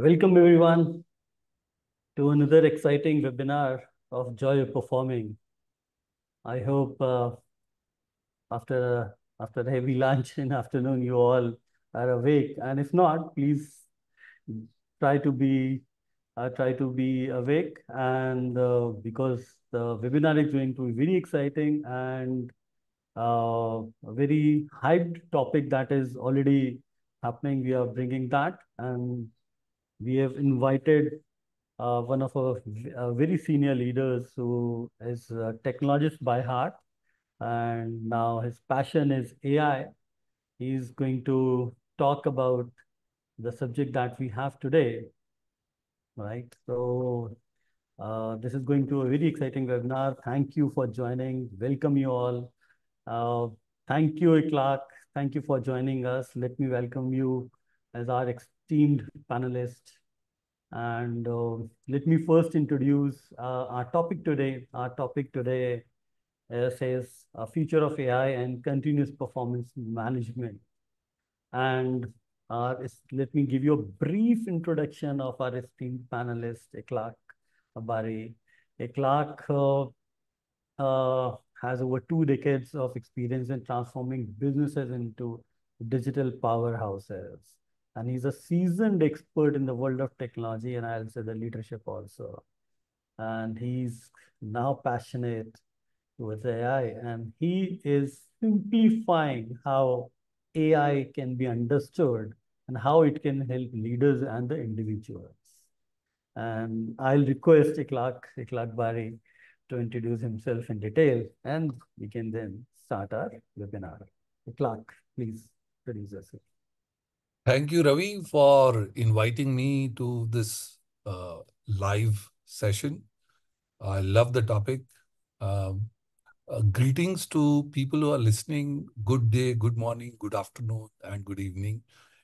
Welcome everyone to another exciting webinar of Joy of Performing. I hope after a heavy lunch in afternoon, you all are awake. And if not, please try to be awake. And because the webinar is going to be very exciting and a very hyped topic that is already happening, we are bringing that, and we have invited one of our very senior leaders who is a technologist by heart, and now his passion is AI. He's going to talk about the subject that we have today, right? So this is going to a very exciting webinar. Thank you for joining. Welcome you all. Uh, Thank you, Ekhlaque. Thank you for joining us. Let me welcome you as our esteemed panelist. And let me first introduce our topic today. Our topic today says future of AI and continuous performance management. And let me give you a brief introduction of our esteemed panelist, Ekhlaque Bari. Ekhlaque has over 2 decades of experience in transforming businesses into digital powerhouses. And he's a seasoned expert in the world of technology, and I'll say the leadership also. And he's now passionate with AI, and he is simplifying how AI can be understood and how it can help leaders and the individuals. And I'll request Ekhlaque Bari to introduce himself in detail, and we can then start our webinar. Ekhlaque, please introduce yourself. Thank you, Ravi, for inviting me to this live session. I love the topic. Um, Greetings to people who are listening. Good day, good morning, good afternoon, and good evening,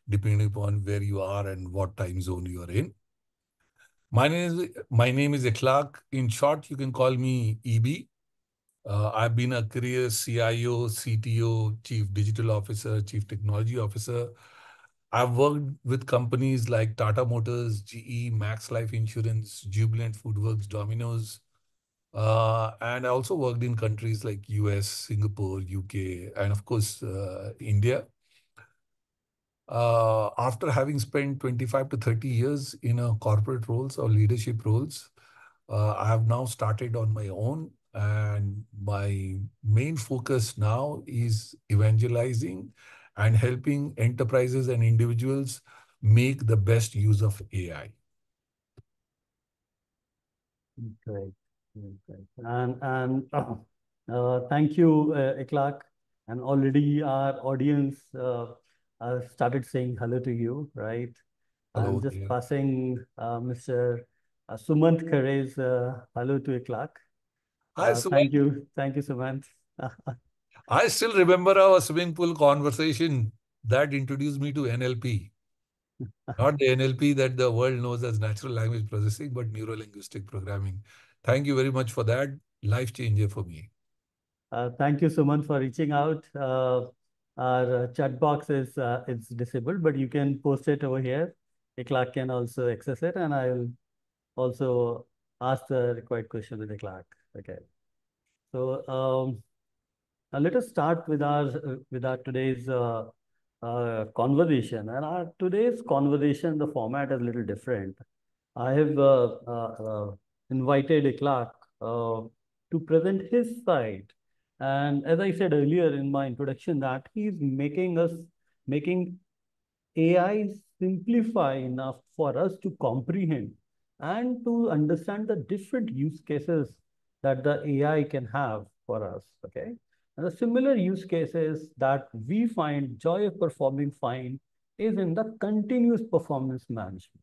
depending upon where you are and what time zone you are in. My name is Ekhlaque. In short, you can call me EB. I've been a career CIO, CTO, Chief Digital Officer, Chief Technology Officer. I've worked with companies like Tata Motors, GE, Max Life Insurance, Jubilant Foodworks, Domino's. And I also worked in countries like US, Singapore, UK, and of course, India. After having spent 25 to 30 years in corporate roles or leadership roles, I have now started on my own. And my main focus now is evangelizing and helping enterprises and individuals make the best use of AI. Great, great. And thank you, Ekhlaque. And already our audience started saying hello to you, right? I'm Hello just there. passing Mr. Sumant Khare's hello to Ekhlaque. Hi, Thank Sumant. you. Thank you, Sumant. I still remember our swimming pool conversation that introduced me to NLP. Not the NLP that the world knows as natural language processing, but neuro-linguistic programming. Thank you very much for that. Life changer for me. Thank you, Sumant, for reaching out. Our chat box is it's disabled, but you can post it over here. Ekhlaque can also access it, and I will also ask the required question with Ekhlaque. Okay. So now let us start with our today's conversation. And our today's conversation, the format is a little different. I have invited Ekhlaque to present his side. And as I said earlier in my introduction, that he's making AI simplify enough for us to comprehend and to understand the different use cases that the AI can have for us. Okay. And the similar use cases that we find joy of performing fine is in the continuous performance management.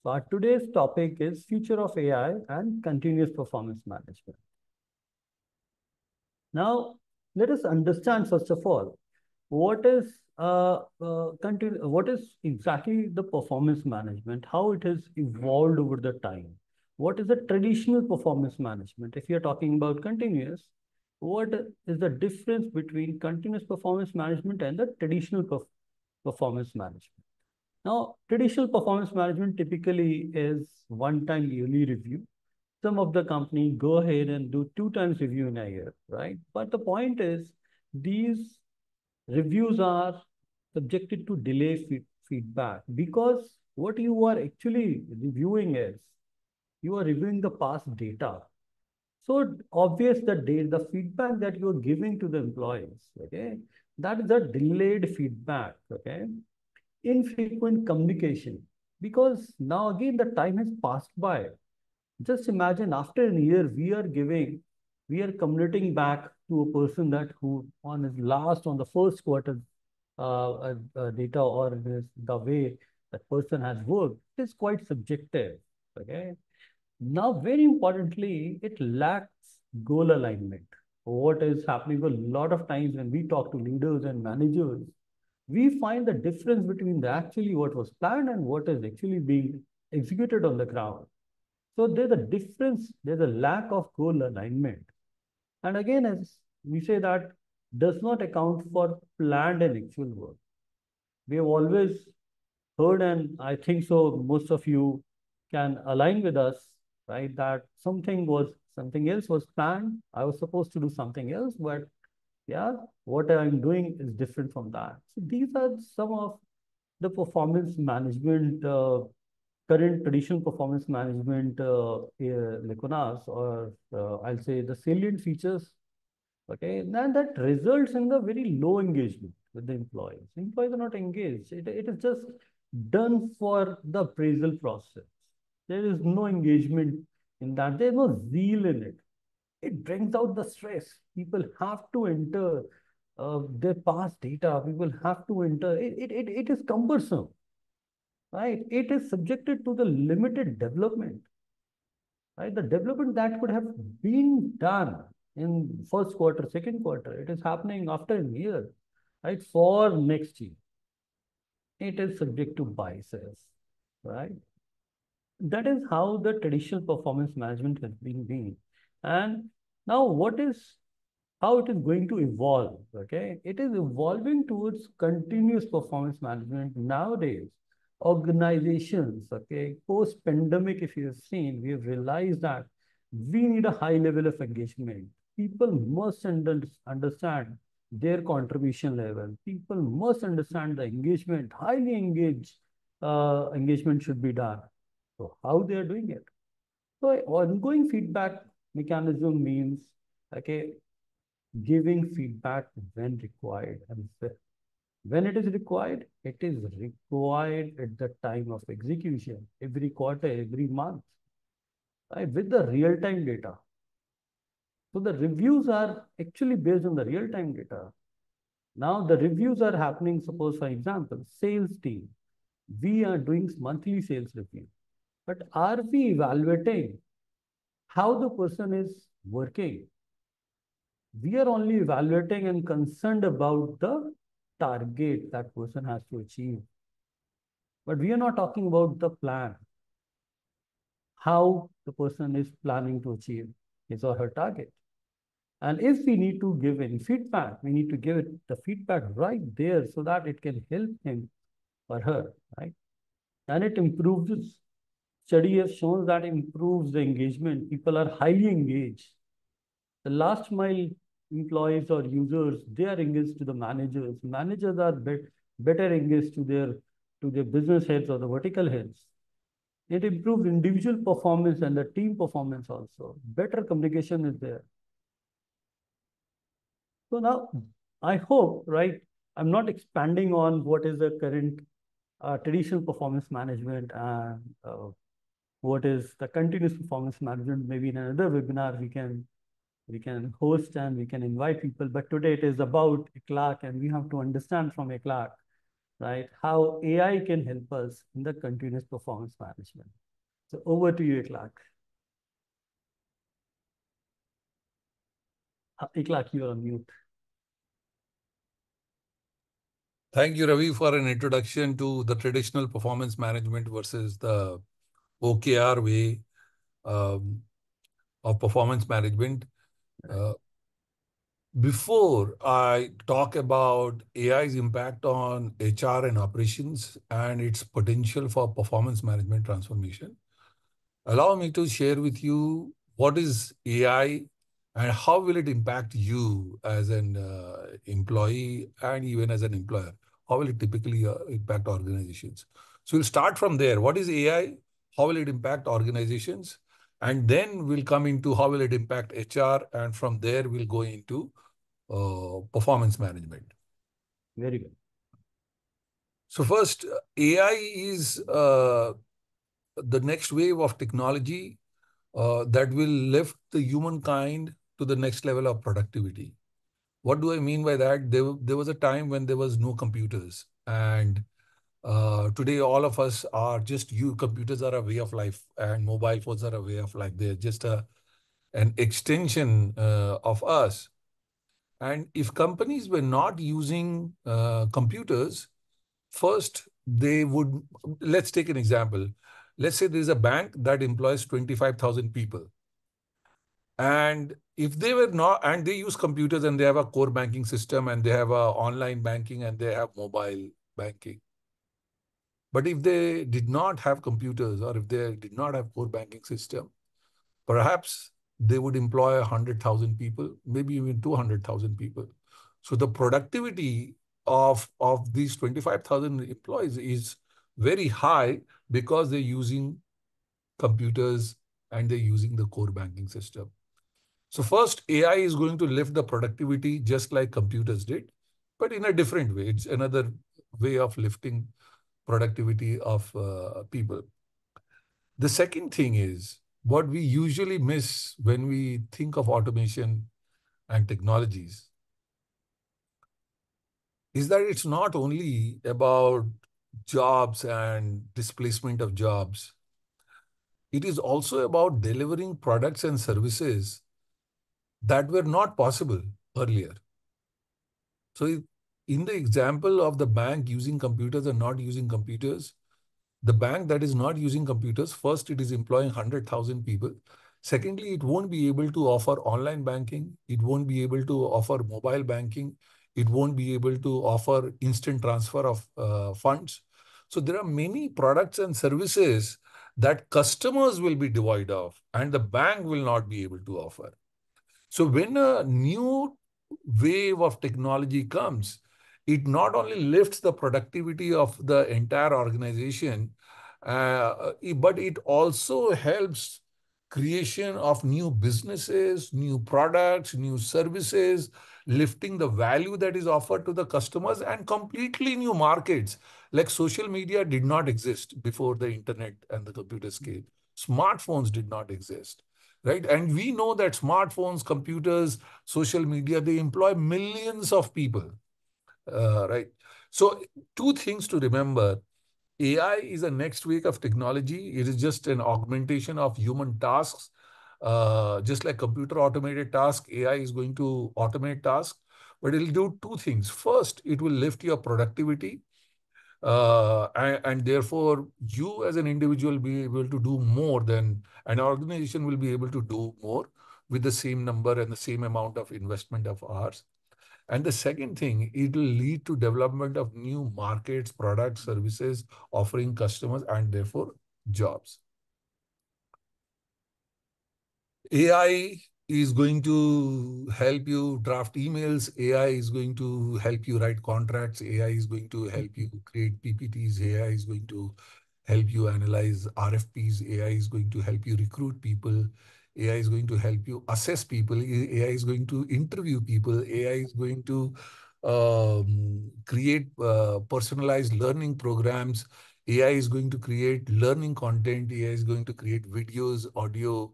So our today's topic is future of AI and continuous performance management. Now, let us understand first of all, what is what is exactly the performance management, how it has evolved over the time. What is the traditional performance management? If you're talking about continuous, what is the difference between continuous performance management and the traditional performance management? Now, traditional performance management typically is one-time yearly review. Some of the company go ahead and do two times review in a year, right? But the point is, these reviews are subjected to delay feedback, because what you are actually reviewing is you are reviewing the past data. So obvious the data, the feedback that you are giving to the employees, okay, that is a delayed feedback, okay, infrequent communication, because now again the time has passed by. Just imagine after a year, we are communicating back to a person that who on his last, on the first quarter data, or the way that person has worked. It is quite subjective. Okay. Now, very importantly, it lacks goal alignment. What is happening a lot of times when we talk to leaders and managers, we find the difference between the actually what was planned and what is actually being executed on the ground. So there's a difference, there's a lack of goal alignment. And again, as we say, that does not account for planned and actual work. We have always heard, and I think so, most of you can align with us, right? That something else was planned. I was supposed to do something else, but yeah, what I'm doing is different from that. So these are some of the performance management, current traditional performance management lacunas, or I'll say the salient features. Okay, and that results in the very low engagement with the employees. Employees are not engaged. It is just done for the appraisal process. There is no engagement in that. There is no zeal in it. It brings out the stress. People have to enter their past data. People have to enter. It is cumbersome, right? It is subjected to the limited development, right? The development that could have been done in first quarter, second quarter, it is happening after a year, right? For next year, it is subject to biases, right? That is how the traditional performance management has been. And now, what is how it is going to evolve. Okay, it is evolving towards continuous performance management nowadays. Organizations, okay, post pandemic, if you have seen, we have realized that we need a high level of engagement. People must understand their contribution level. People must understand the engagement, highly engaged engagement should be done. So, how they are doing it? So, ongoing feedback mechanism means, okay, giving feedback when required, and when it is required, it is required at the time of execution, every quarter, every month, right, with the real-time data. So the reviews are actually based on the real-time data. Now the reviews are happening, suppose for example, sales team, we are doing monthly sales review, but are we evaluating how the person is working? We are only evaluating and concerned about the target that person has to achieve. But we are not talking about the plan, how the person is planning to achieve his or her target. And if we need to give any feedback, we need to give it the feedback right there so that it can help him or her, right? And it improves. Study has shown that improves the engagement. People are highly engaged. The last mile employees or users, they are engaged to the managers. Managers are better engaged to their business heads or the vertical heads. It improves individual performance and the team performance also. Better communication is there. So now I hope, right, I'm not expanding on what is the current traditional performance management and what is the continuous performance management. Maybe in another webinar we can host and we can invite people. But today it is about Ekhlaque, and we have to understand from Ekhlaque, right, how AI can help us in the continuous performance management. So over to you, Ekhlaque. Ekhlaque, you are on mute. Thank you, Ravi, for an introduction to the traditional performance management versus the OKR way um, of performance management. Right. Uh, Before I talk about AI's impact on HR and operations and its potential for performance management transformation, allow me to share with you what is AI and how will it impact you as an employee and even as an employer. How will it typically impact organizations? So we'll start from there. What is AI? How will it impact organizations? And then we'll come into how will it impact HR, and from there we'll go into performance management. Very good. So first, AI is the next wave of technology that will lift the humankind to the next level of productivity. What do I mean by that? There was a time when there was no computers, and today all of us are just you. Computers are a way of life, and mobile phones are a way of life. They're just an extension of us. And if companies were not using computers, first they would, let's take an example. Let's say there's a bank that employs 25,000 people. And if they were not, and they use computers and they have a core banking system and they have a online banking and they have mobile banking. But if they did not have computers or if they did not have core banking system, perhaps they would employ 100,000 people, maybe even 200,000 people. So the productivity of these 25,000 employees is very high because they're using computers and they're using the core banking system. So first, AI is going to lift the productivity just like computers did, but in a different way. It's another way of lifting productivity of people. The second thing is what we usually miss when we think of automation and technologies is that it's not only about jobs and displacement of jobs. It is also about delivering products and services that were not possible earlier. So in the example of the bank using computers and not using computers, the bank that is not using computers, first, it is employing 100,000 people. Secondly, it won't be able to offer online banking. It won't be able to offer mobile banking. It won't be able to offer instant transfer of funds. So there are many products and services that customers will be devoid of, and the bank will not be able to offer. So when a new wave of technology comes, it not only lifts the productivity of the entire organization, but it also helps creation of new businesses, new products, new services, lifting the value that is offered to the customers and completely new markets. Like social media did not exist before the internet and the computer scale. Smartphones did not exist, right? And we know that smartphones, computers, social media, they employ millions of people, right? So two things to remember. AI is a next wave of technology. It is just an augmentation of human tasks. Just like computer automated tasks, AI is going to automate tasks, but it'll do two things. First, it will lift your productivity, and therefore you as an individual be able to do more than an organization will be able to do more with the same number and the same amount of investment of hours. And the second thing, it will lead to development of new markets, products, services, offering customers and therefore jobs. AI is going to help you draft emails. AI is going to help you write contracts. AI is going to help you create PPTs. AI is going to help you analyze RFPs. AI is going to help you recruit people. AI is going to help you assess people. AI is going to interview people. AI is going to create personalized learning programs. AI is going to create learning content. AI is going to create videos, audio,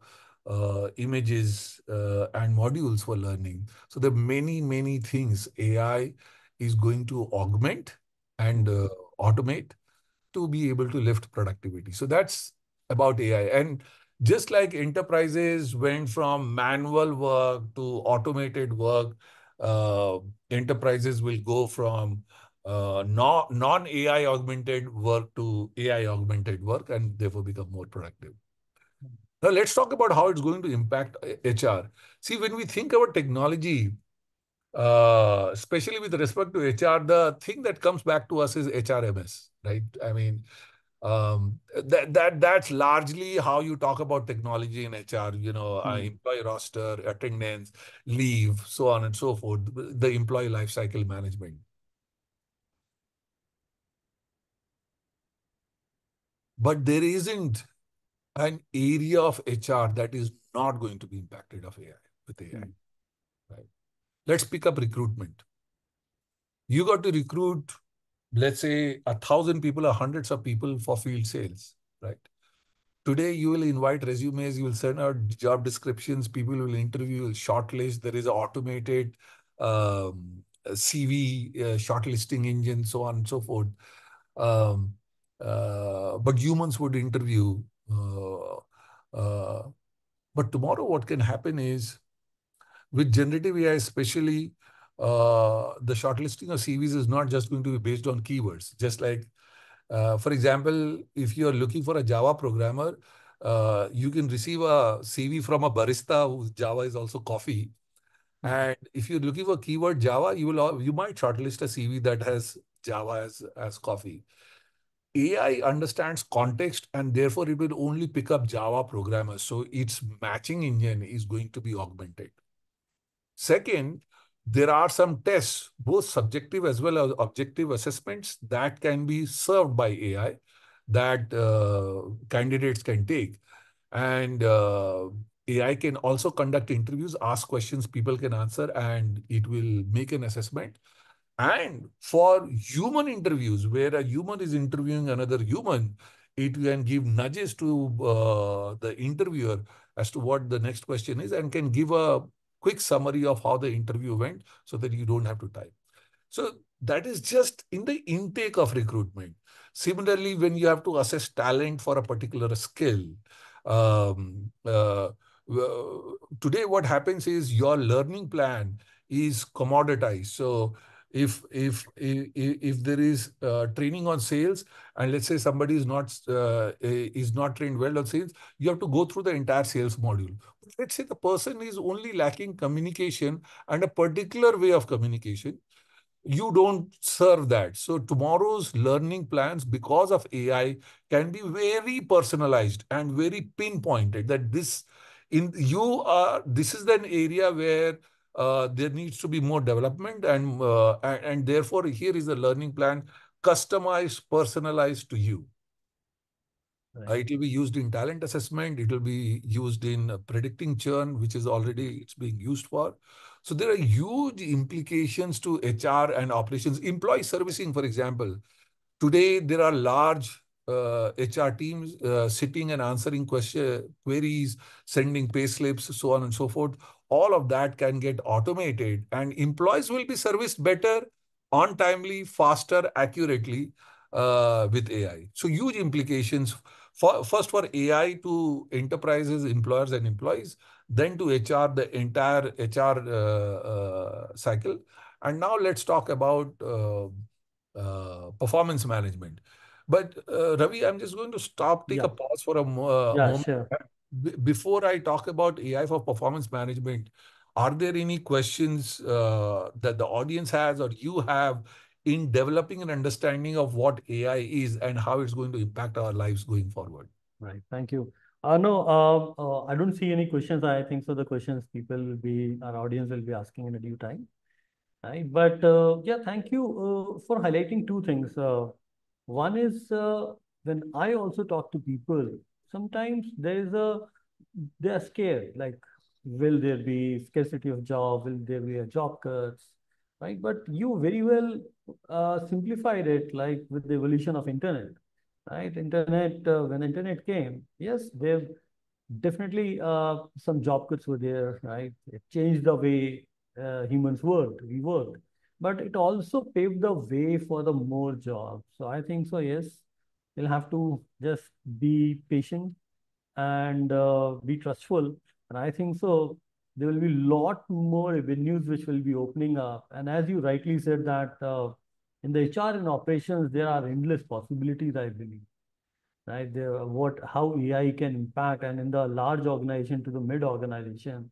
images, and modules for learning. So there are many, many things AI is going to augment and automate to be able to lift productivity. So that's about AI. And just like enterprises went from manual work to automated work, uh, enterprises will go from non-AI augmented work to AI augmented work and therefore become more productive. Now, let's talk about how it's going to impact HR. See, when we think about technology, especially with respect to HR, the thing that comes back to us is HRMS, right? I mean, that's largely how you talk about technology in HR. You know, Hmm. employee roster, attendance, leave, so on and so forth. The employee life cycle management. But there isn't an area of HR that is not going to be impacted of AI with AI. Hmm. Right? Let's pick up recruitment. You got to recruit, let's say, 1,000 people or hundreds of people for field sales, right? Today, you will invite resumes, you will send out job descriptions, people will interview, will shortlist. There is an automated CV shortlisting engine, so on and so forth. Um, but humans would interview. Uh, uh, but tomorrow, what can happen is with generative AI, especially, the shortlisting of CVs is not just going to be based on keywords. Just like, for example, if you are looking for a Java programmer, you can receive a CV from a barista whose Java is also coffee. Hmm. And if you're looking for keyword Java, you might shortlist a CV that has Java as coffee. AI understands context and therefore it will only pick up Java programmers. So its matching engine is going to be augmented. Second, there are some tests, both subjective as well as objective assessments that can be served by AI that candidates can take. And AI can also conduct interviews, ask questions people can answer, and it will make an assessment. And for human interviews, where a human is interviewing another human, it can give nudges to the interviewer as to what the next question is and can give a quick summary of how the interview went so that you don't have to type. So that is just in the intake of recruitment. Similarly, when you have to assess talent for a particular skill, um, uh, today what happens is your learning plan is commoditized. So if there is training on sales, and let's say somebody is not trained well on sales, you have to go through the entire sales module. Let's say the person is only lacking communication and a particular way of communication, you don't serve that. So tomorrow's learning plans, because of AI, can be very personalized and very pinpointed. That this is an area where there needs to be more development, and therefore here is the learning plan, customized, personalized to you. Right. It will be used in talent assessment. It will be used in predicting churn, which is already it's being used for. So there are huge implications to HR and operations. Employee servicing, for example, today, there are large HR teams sitting and answering queries, sending pay slips, so on and so forth. All of that can get automated, and employees will be serviced better, on timely, faster, accurately with AI. So huge implications first for AI to enterprises, employers, and employees, then to HR, the entire HR cycle. And now let's talk about performance management. But Ravi, I'm just going to take a Yeah. pause for a Yeah, moment. sure. Before I talk about AI for performance management, are there any questions that the audience has or you have in developing an understanding of what AI is and how it's going to impact our lives going forward? Right. Thank you. No, I don't see any questions. I think so. The questions people will be, our audience will be asking in a due time. Right. But yeah, thank you for highlighting two things. One is when I also talk to people, sometimes they are scared, like, will there be scarcity of job? Will there be a job cuts? Right. But you very well simplified it, like with the evolution of internet. Right. Internet, when internet came, yes, there definitely some job cuts were there, right? It changed the way humans worked, we worked, but it also paved the way for the more jobs. So I think so, yes, you'll have to just be patient and be trustful. And I think so, there will be a lot more avenues which will be opening up. And as you rightly said that in the HR and operations, there are endless possibilities, I believe, right? There, how AI can impact, and in the large organization to the mid organization,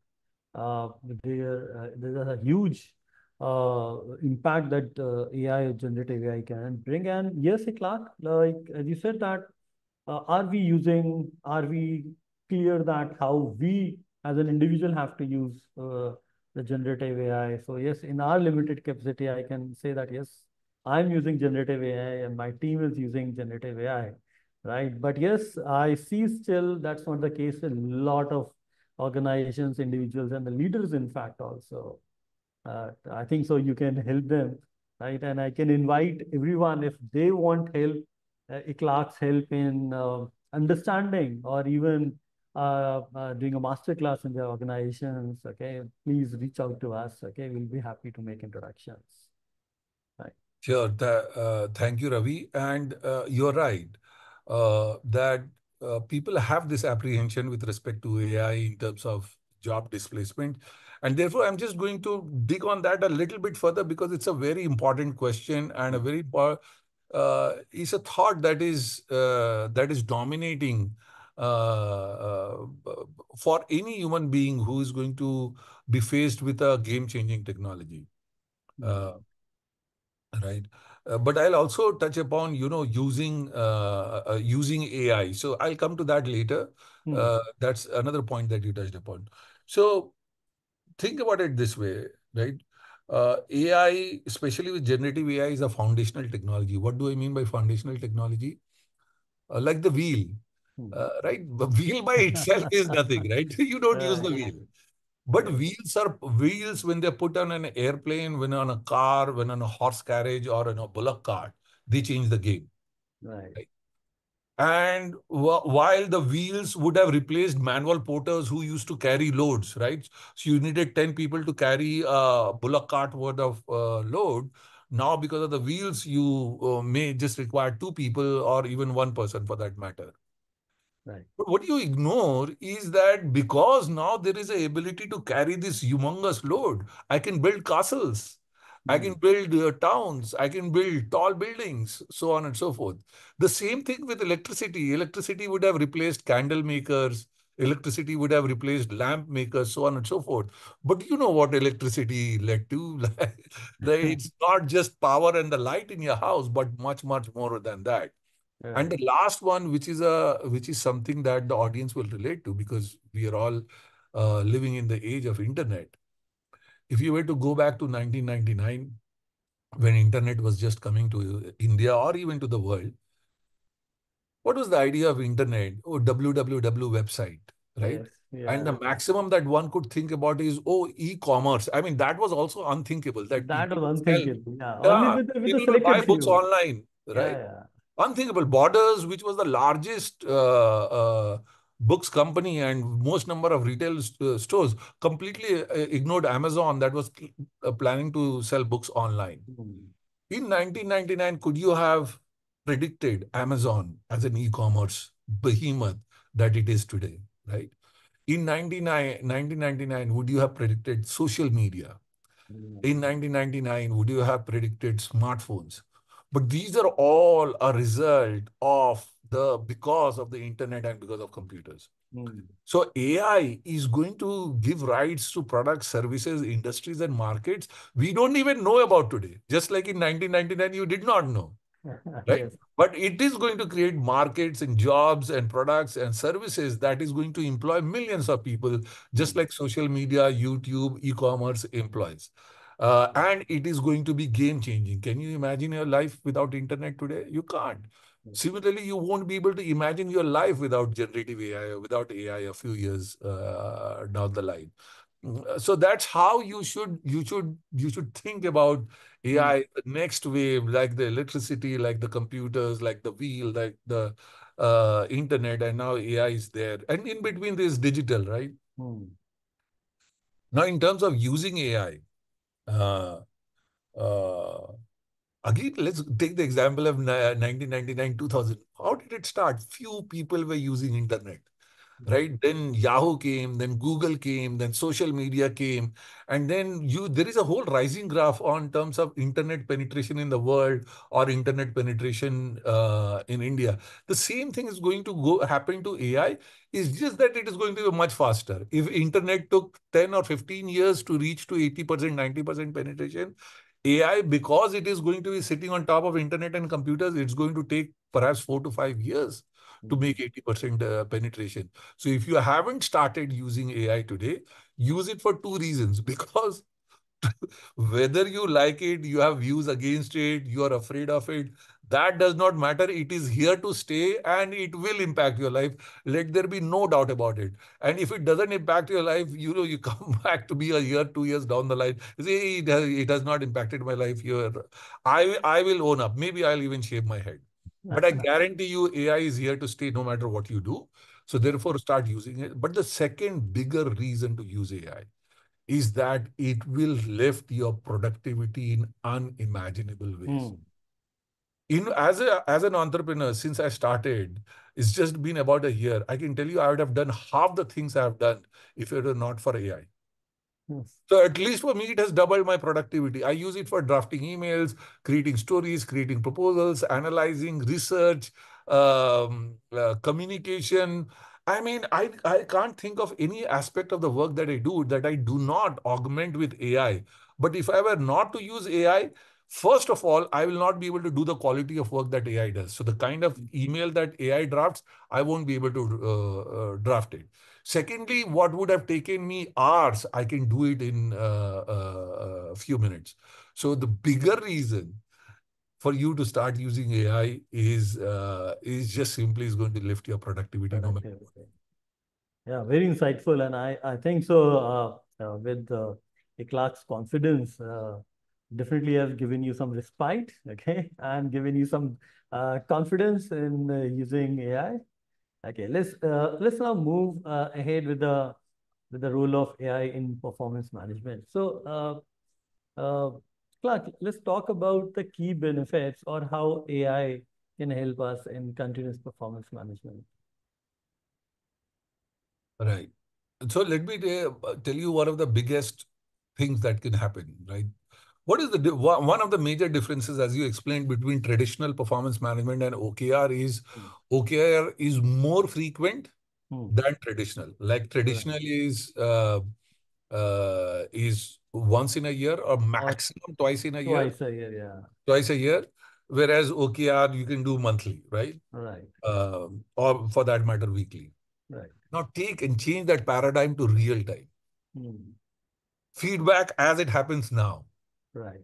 there's a huge impact that AI, generative AI can bring. And yes, Ekhlaque, like as you said that, are we clear that how we as an individual have to use the generative AI? So yes, in our limited capacity, I can say that yes, I'm using generative AI and my team is using generative AI, right? But yes, I see still that's not the case in a lot of organizations, individuals, and the leaders, in fact, also. I think so you can help them, right? And I can invite everyone if they want help, Ekhlaque's help in understanding or even doing a master class in their organizations. Okay, please reach out to us. Okay, we'll be happy to make introductions. Right. Sure. Thank you, Ravi. And you're right that people have this apprehension with respect to AI in terms of job displacement. And therefore, I'm just going to dig on that a little bit further because it's a very important question and a very it's a thought that is dominating for any human being who is going to be faced with a game-changing technology. Uh, Mm. Right. But I'll also touch upon, using AI. So I'll come to that later. Mm. That's another point that you touched upon. So think about it this way, right? AI, especially with generative AI, is a foundational technology. What do I mean by foundational technology? Like the wheel, Mm. right? The wheel by itself is nothing, right? You don't use the Right. wheel. But Yes. wheels when they're put on an airplane, when on a car, when on a horse carriage or in a bullock cart, they change the game. Right. Right? And while the wheels would have replaced manual porters who used to carry loads, right? So you needed 10 people to carry a bullock cart worth of load. Now, because of the wheels, you may just require two people or even one person for that matter. Right. But what you ignore is that because now there is a ability to carry this humongous load, I can build castles, I can Mm. build towns, I can build tall buildings, so on and so forth. The same thing with electricity. Electricity would have replaced candle makers, electricity would have replaced lamp makers, so on and so forth. But you know what electricity led to? It's not just power and the light in your house, but much, much more than that. And Right. the last one, which is something that the audience will relate to because we are all living in the age of internet. If you were to go back to 1999, when internet was just coming to India or even to the world, what was the idea of internet? Oh, www website, right? Yes. And Yeah. the maximum that one could think about is, oh, e-commerce. I mean, that was also unthinkable that That people was will sell. unthinkable. Yeah. Only Yeah, with the people will buy selected books few. online, right? Yeah. Unthinkable. Borders, which was the largest books company and most number of retail stores, completely ignored Amazon that was planning to sell books online. Yeah. Mm. In 1999, could you have predicted Amazon as an e-commerce behemoth that it is today, right? In 1999, would you have predicted social media? Mm. In 1999, would you have predicted smartphones? But these are all a result of because of the internet and because of computers. Mm. So AI is going to give rights to products, services, industries, and markets we don't even know about today. Just like in 1999, you did not know, right? Yes. But it is going to create markets and jobs and products and services that is going to employ millions of people, just Mm. like social media, YouTube, e-commerce employs. And it is going to be game changing. Can you imagine your life without internet today? You can't. Yes. Similarly, you won't be able to imagine your life without generative AI or without AI a few years down the line. So that's how you should think about Mm. AI, the next wave, like the electricity, like the computers, like the wheel, like the internet, and now AI is there. And in between, there's digital, right? Mm. Now, in terms of using AI, uh, uh, again, let's take the example of 1999, 2000. How did it start? Few people were using internet. right? Then Yahoo came, then Google came, then social media came, and then there is a whole rising graph on terms of internet penetration in the world or internet penetration in India. The same thing is going to go happen to AI. It's just that it is going to be much faster. If internet took 10 or 15 years to reach to 80%, 90% penetration, AI, because it is going to be sitting on top of internet and computers, it's going to take perhaps 4 to 5 years to Mm. make 80% penetration. So if you haven't started using AI today, use it for two reasons. Because whether you like it, you have views against it, you are afraid of it, that does not matter. It is here to stay and it will impact your life. Let there be no doubt about it. And if it doesn't impact your life, you come back to be a year, 2 years down the line. You say, "Hey, it has not impacted my life here." I will own up. Maybe I'll even shave my head. But I guarantee you, AI is here to stay no matter what you do. So therefore, start using it. But the second bigger reason to use AI is that it will lift your productivity in unimaginable ways. Mm. As an entrepreneur, since I started, it's just been about a year. I can tell you, I would have done half the things I have done if it were not for AI. Yes. So at least for me, it has doubled my productivity. I use it for drafting emails, creating stories, creating proposals, analyzing, research, communication. I mean, I can't think of any aspect of the work that I do that I do not augment with AI. But if I were not to use AI, first of all, I will not be able to do the quality of work that AI does. So the kind of email that AI drafts, I won't be able to draft it. Secondly, what would have taken me hours, I can do it in a few minutes. So the bigger reason for you to start using AI is just simply is going to lift your productivity no matter Correct. what. Yeah, very insightful. And I think so, with Ekhlaque's confidence, definitely has given you some respite, okay, and given you some confidence in using AI. Okay, let's now move ahead with the role of AI in performance management. So, Clark, let's talk about the key benefits or how AI can help us in continuous performance management. Right. So let me tell you one of the biggest things that can happen, right? What is one of the major differences, as you explained, between traditional performance management and OKR is Hmm. OKR is more frequent Hmm. than traditional. Like Right. traditional is once in a year or Or maximum twice in a year, twice a year, yeah. twice a year, whereas OKR you can do monthly, right? Right. Or for that matter, weekly. Right. Now take and change that paradigm to real time. Hmm. Feedback as it happens now. Right.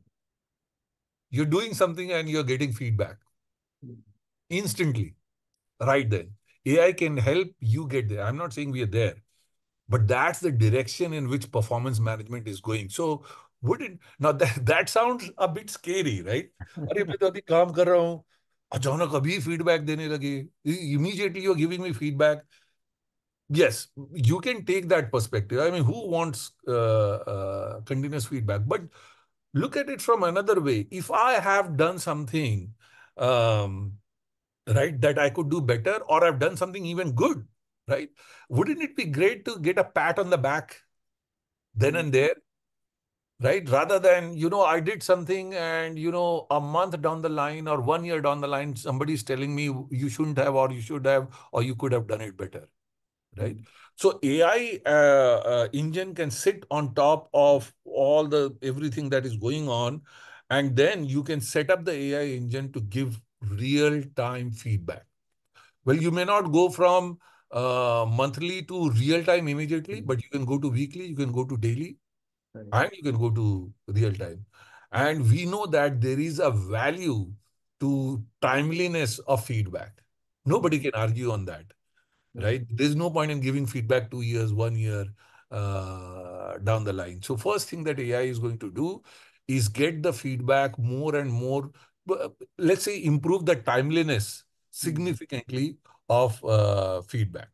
You're doing something and you're getting feedback Hmm. instantly, right then. AI can help you get there. I'm not saying we are there, but that's the direction in which performance management is going. So wouldn't now that sounds a bit scary, right? अरे मैं तो अभी काम कर रहा हूँ, अचानक अभी फीडबैक देने लगे, immediately you're giving me feedback. Yes, you can take that perspective. I mean, who wants continuous feedback? But look at it from another way. If I have done something, um, right, that I could do better, or I've done something even good, right? Wouldn't it be great to get a pat on the back then Hmm. and there, right? Rather than, I did something and, a month down the line or 1 year down the line, somebody's telling me you shouldn't have, or you should have, or you could have done it better, right? Hmm. So AI engine can sit on top of all the everything that is going on, and then you can set up the AI engine to give real time feedback. Well, you may not go from monthly to real time immediately, Hmm. but you can go to weekly, you can go to daily, Right. and you can go to real time. And we know that there is a value to timeliness of feedback. Hmm. Nobody can argue on that, Right. right? There's no point in giving feedback 2 years, 1 year down the line. So first thing that AI is going to do is get the feedback more and more, let's say improve the timeliness Hmm. significantly of feedback.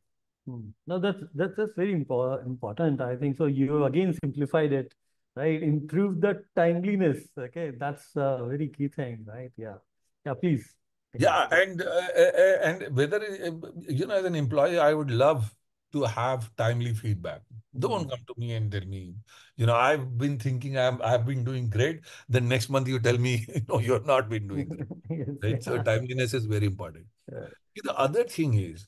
Hmm. No, that's very important. I think so. You again simplified it, right? Improve the timeliness. Okay, that's a very key thing, right? Yeah. Yeah. Please take it. Yeah, and whether as an employee, I would love. to have timely feedback. Don't Mm. come to me and tell me, I've been thinking I've been doing great. Then next month you tell me, no, you're not been doing great. Yes, Right? So yeah. timeliness is very important. Right. The other thing is,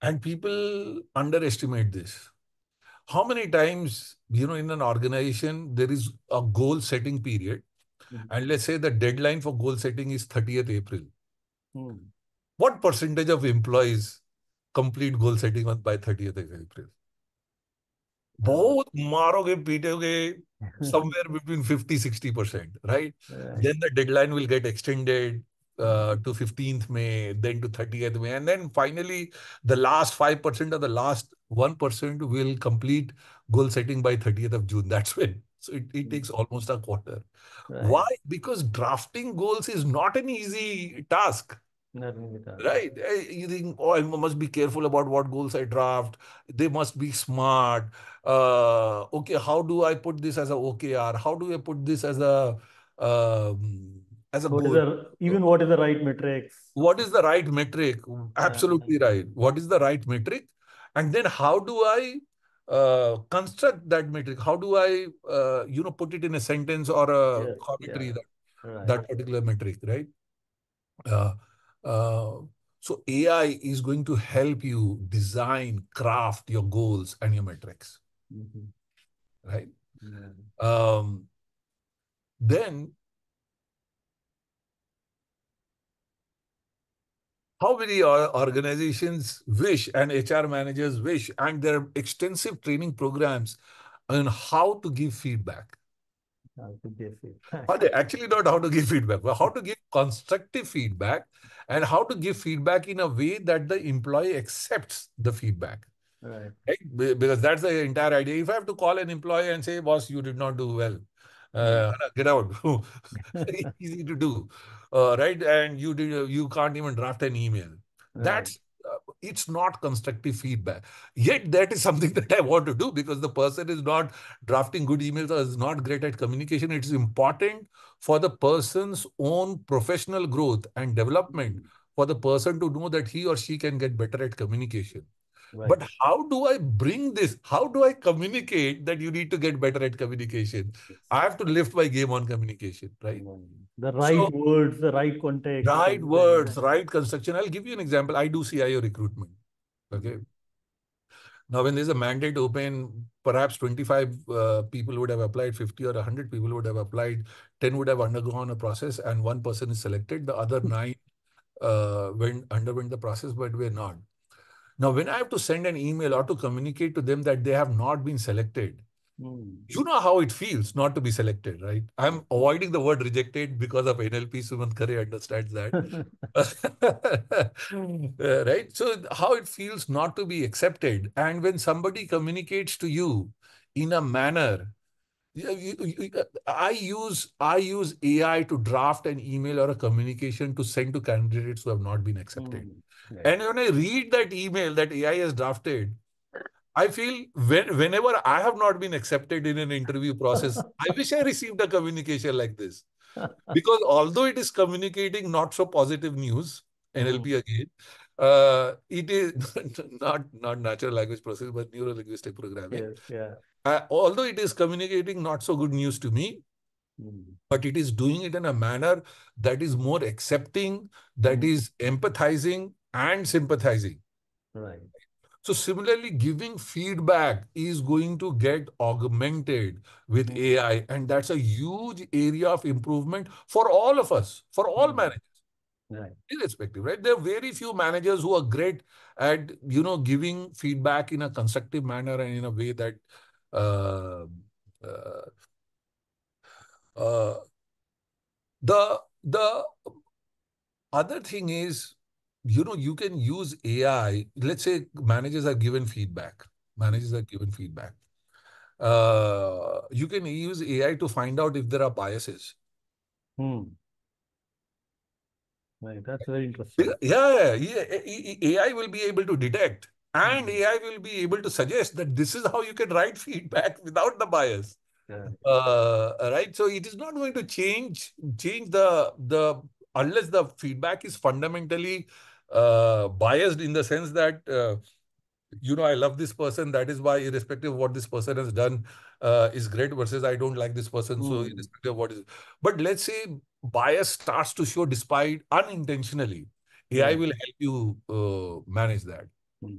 and people underestimate this. How many times, in an organization, there is a goal setting period, Mm. and let's say the deadline for goal setting is 30th April. Mm. What percentage of employees complete goal setting on by 30th of April? Uh, बहुत मारोगे पीटोगे, somewhere between 50-60%, right? right. Then the deadline will get extended to 15th May, then to 30th May, and then finally the last 5% or the last 1% will complete goal setting by 30th of June. That's when. So it Mm. takes almost a quarter. Right. Why? Because drafting goals is not an easy task. Nothing with us. Right. You think, oh, I must be careful about what goals I draft. They must be smart. Okay, how do I put this as a OKR? How do I put this as a What is goal? the even what is the right metrics? What is the right metric? Absolutely right. What is the right metric? And then how do I construct that metric? How do I put it in a sentence or a Yes, commentary, yeah. that Right. that particular metric, right? Uh, uh, so AI is going to help you design, craft your goals and your metrics, Mhm. right? Yeah. Then how many organizations wish and HR managers wish and their extensive training programs on how to give feedback. How to give feedback. How they actually not how to give feedback, but how to give constructive feedback and how to give feedback in a way that the employee accepts the feedback. Right. Right? Because that's the entire idea. If I have to call an employee and say, boss, you did not do well, Mm. get out. Easy to do. Right? And you can't even draft an email. Right. That's it's not constructive feedback. Yet that is something that I want to do because the person is not drafting good emails or is not great at communication. It is important for the person's own professional growth and development Mm. for the person to know that he or she can get better at communication. Right. But how do I bring this? How do I communicate that you need to get better at communication? Yes. I have to lift my game on communication, right? Mm. The right So, words, the right context, right everything. words, right construction. I'll give you an example. I do CIO recruitment. Okay. Mm. Now, when there's a mandate open, perhaps 25 people would have applied, 50 or 100 people would have applied, 10 would have undergone a process, and one person is selected. The other nine underwent the process, but we're not. Now, when I have to send an email or to communicate to them that they have not been selected, Mm. you know how it feels not to be selected, right? I'm avoiding the word rejected because of NLP. Suman Khare understands that. Right? So, how it feels not to be accepted. And when somebody communicates to you in a manner, I use AI to draft an email or a communication to send to candidates who have not been accepted. Mm. Right. And when I read that email that AI has drafted, I feel whenever I have not been accepted in an interview process, I wish I received a communication like this. Because although it is communicating not so positive news, Mm. NLP again, it is not natural language processing, but neuro linguistic programming. Yes, yeah. Although it is communicating not so good news to me, Mm. but it is doing it in a manner that is more accepting, that Mm. is empathizing and sympathizing. Right. So similarly, giving feedback is going to get augmented with Mm. AI, and that's a huge area of improvement for all of us, for all Mm. managers, Right. irrespective, right? There are very few managers who are great at, giving feedback in a constructive manner and in a way that uh, uh, uh, the other thing is, you can use AI. Let's say managers are given feedback. Managers are given feedback. You can use AI to find out if there are biases. Mm. Right. That's very Yeah, interesting. yeah, yeah. AI will be able to detect, and Mm. AI will be able to suggest that this is how you can write feedback without the bias. Right. Right. So it is not going to change the unless the feedback is fundamentally biased in the sense that I love this person. That is why, irrespective of what this person has done, is great. Versus, I don't like this person. So, Hmm. irrespective of what is, but let's say bias starts to show despite unintentionally. AI Yeah. will help you manage that. Hmm.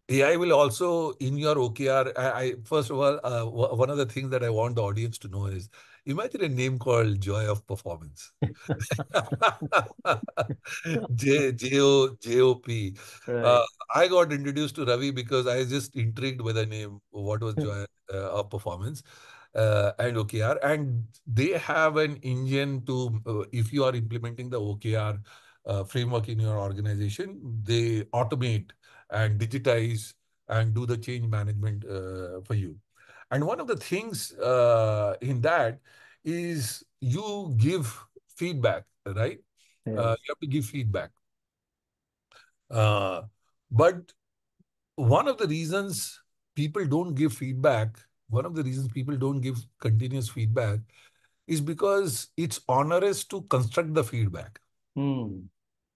AI will also in your OKR. First of all, one of the things that I want the audience to know is imagine a name called Joy of Performance. JOP. Uh, Right. I got introduced to Ravi because I was just intrigued by the name. What was Joy of Performance and OKR? And they have an engine to, if you are implementing the OKR framework in your organization, they automate and digitize and do the change management for you. And one of the things in that is you give feedback, right? Yes. You have to give feedback. Uh, but one of the reasons people don't give feedback, one of the reasons people don't give continuous feedback is because it's onerous to construct the feedback. Hmm.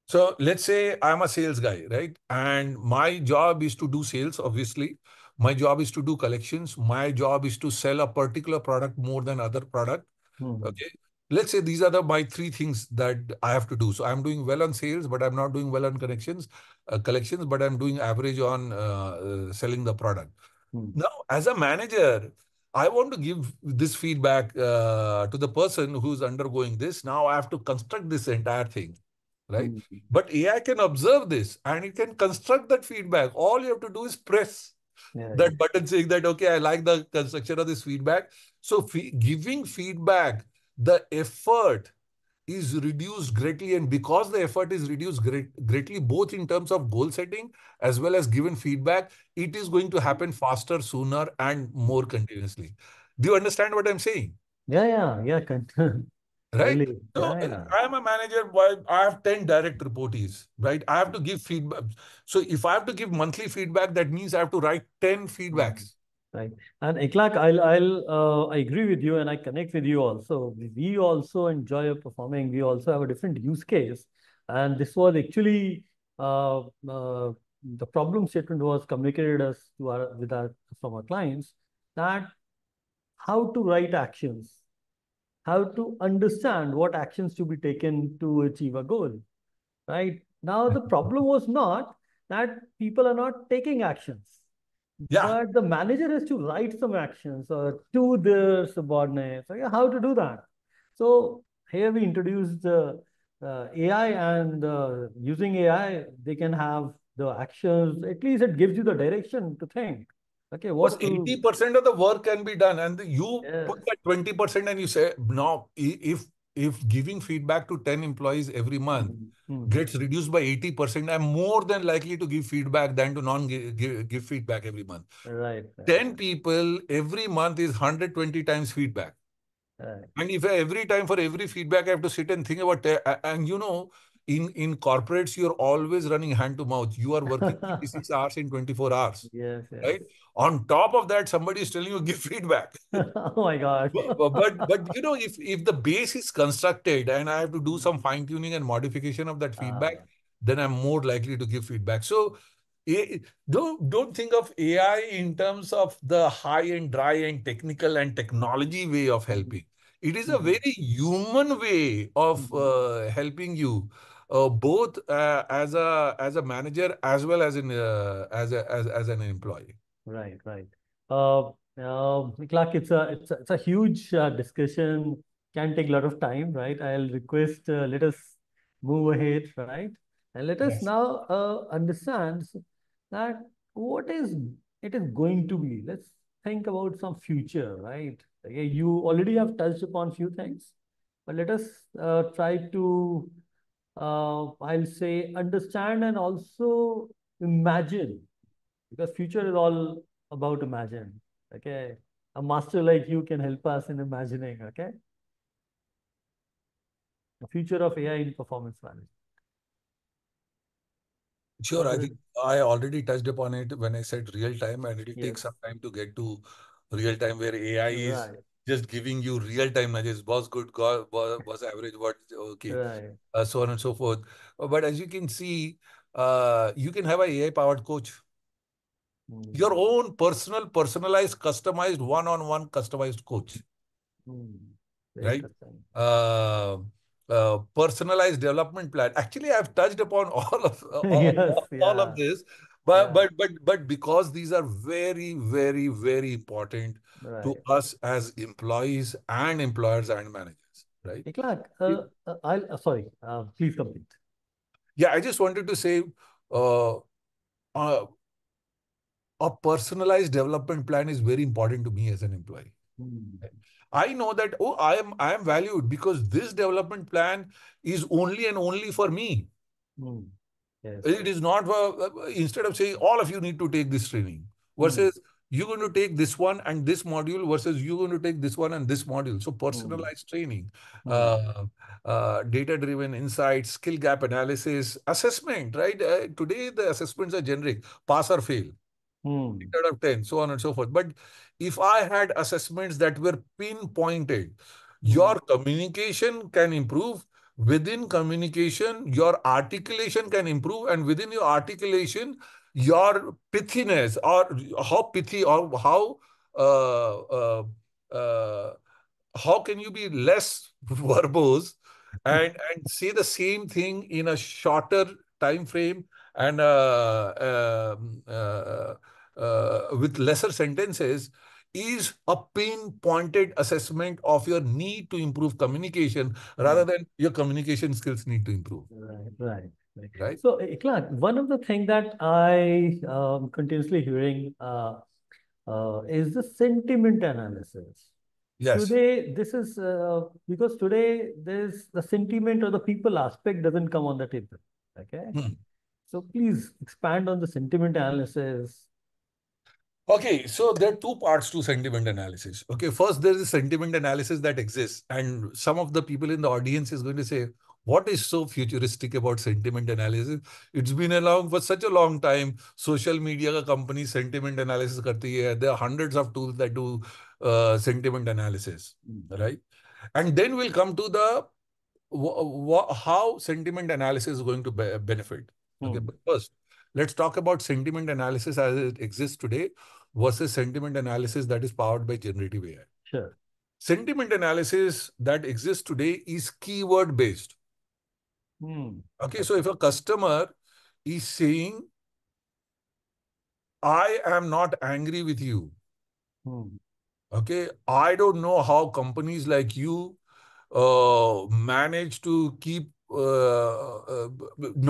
So let's say I'm a sales guy, right? And my job is to do sales, obviously. My job is to do collections. My job is to sell a particular product more than other product. Hmm. Okay. Let's say these are my three things that I have to do. So I'm doing well on sales, but I'm not doing well on collections, but I'm doing average on selling the product. Hmm. Now, as a manager, I want to give this feedback to the person who's undergoing this. Now I have to construct this entire thing, right? Hmm. But AI can observe this and it can construct that feedback. All you have to do is press Yeah. that button saying that, okay, I like the construction of this feedback. So giving feedback, the effort is reduced greatly. And because the effort is reduced greatly, both in terms of goal setting as well as given feedback, it is going to happen faster, sooner, and more continuously. Do you understand what I'm saying? Yeah. Yeah. Yeah. Right? Really. So Yeah. Yeah. I am a manager, but I have 10 direct reportees, right? I have to give feedback. So if I have to give monthly feedback, that means I have to write 10 Hmm. feedbacks. Right. And Ekhlaque, I agree with you and I connect with you also. We also enjoy performing. We also have a different use case. And this was actually the problem statement was communicated us to our from our clients that how to write actions, how to understand what actions to be taken to achieve a goal. Right now, the problem was not that people are not taking actions, Yeah. but the manager has to write some actions to their subordinates. Okay, how to do that? So here we introduced AI, and using AI, they can have the actions. At least it gives you the direction to think. Okay, Because what to? 80% of the work can be done, and you put Yes. that 20% and you say, now, if giving feedback to 10 employees every month Hmm. Hmm. gets reduced by 80%, I'm more than likely to give feedback than to non give feedback every month. Right. Right. 10 people every month is 120 times feedback. Right. And if every time for every feedback, I have to sit and think about, and in corporates, you're always running hand to mouth. You are working 36 hours in 24 hours, Yes. right? Yes. On top of that, somebody is telling you give feedback. Oh my God. But if the base is constructed and I have to do some fine tuning and modification of that feedback, Ah. then I'm more likely to give feedback. So don't think of AI in terms of the high and dry and technical and technology way of Mhm. helping. It is a Mhm. very human way of Mhm. helping you, both as a manager as well as in as an employee. Right, right. Clark, it's a huge discussion. Can take a lot of time, right? I'll request let us move ahead, right? And let us Yes. now understand that what is it is going to be. Let's think about some future, right? Okay, you already have touched upon few things, but let us try to I'll say understand and also imagine because future is all about imagine. Okay, a master like you can help us in imagining. Okay, the future of AI in performance management. Sure, What I does think it? I already touched upon it when I said real time, and it will take some Yes, time to get to real time where AI is right, just giving you real time nudges. Was good, was average, what okay, right. so on and so forth. But as you can see, you can have a AI powered coach. Your Hmm. own personal, personalized, customized, one-on-one customized coach, Hmm. Very right? interesting. Uh, Personalized development plan. Actually, I've touched upon Yes, all of yeah, this, yeah, but because these are very, very, very important to right. us as employees and employers and managers, right? Ekhlaque, sorry, please complete. Yeah, I just wanted to say, uh, uh, a personalized development plan is very important to me as an employee. Hmm. I know that, oh, I am valued because this development plan is only and only for me. Hmm. Yes. It is not instead of saying all of you need to take this training Hmm. versus you're going to take this one and this module versus you're going to take this one and this module. So Hmm. personalized training, Hmm. uh, data-driven insights, skill gap analysis, assessment, right? Today the assessments are generic, pass or fail. Hmm. 8 out of 10, so on and so forth. But if I had assessments that were pinpointed, Hmm. your communication can improve. Within communication, your articulation can improve. And within your articulation, your pithiness or how pithy or uh, uh, uh, how can you be less verbose and say the same thing in a shorter time frame and with lesser sentences is a pinpointed assessment of your need to improve communication rather Hmm. than your communication skills need to improve, Right, right, right. right? So, Eklat, one of the things that I continuously hearing is the sentiment analysis. Yes. Today, this is because today there's the sentiment or the people aspect doesn't come on the table. Okay, Hmm. so please expand on the sentiment analysis. Okay, so there are two parts to sentiment analysis. Okay, first there is sentiment analysis that exists, and some of the people in the audience is going to say, "What is so futuristic about sentiment analysis? It's been around for such a long time. Social media का company sentiment analysis करती है. There are hundreds of tools that do sentiment analysis, Hmm. right? And then we'll come to the how sentiment analysis is going to benefit. Okay, Hmm. but first, let's talk about sentiment analysis as it exists today versus sentiment analysis that is powered by generative AI. Sure. Sentiment analysis that exists today is keyword based. Hmm. Okay, so Okay. if a customer is saying, I am not angry with you, Hmm. okay, I don't know how companies like you manage to keep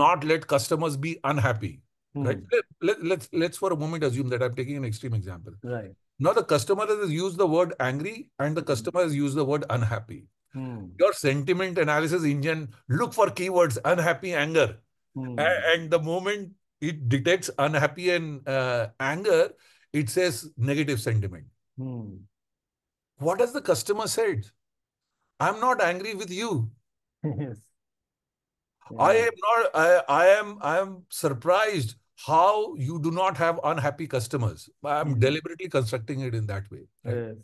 not let customers be unhappy, right? Hmm. Let's for a moment assume that I'm taking an extreme example. Right. Now the customer has used the word angry and the Hmm. customer has used the word unhappy. Hmm. Your sentiment analysis engine look for keywords unhappy, anger, Hmm. and the moment it detects unhappy and anger, it says negative sentiment. Hmm. What has the customer said? I'm not angry with you. Yes. I Yeah. am not. I am surprised how you do not have unhappy customers. I'm Hmm. deliberately constructing it in that way, right? Yes.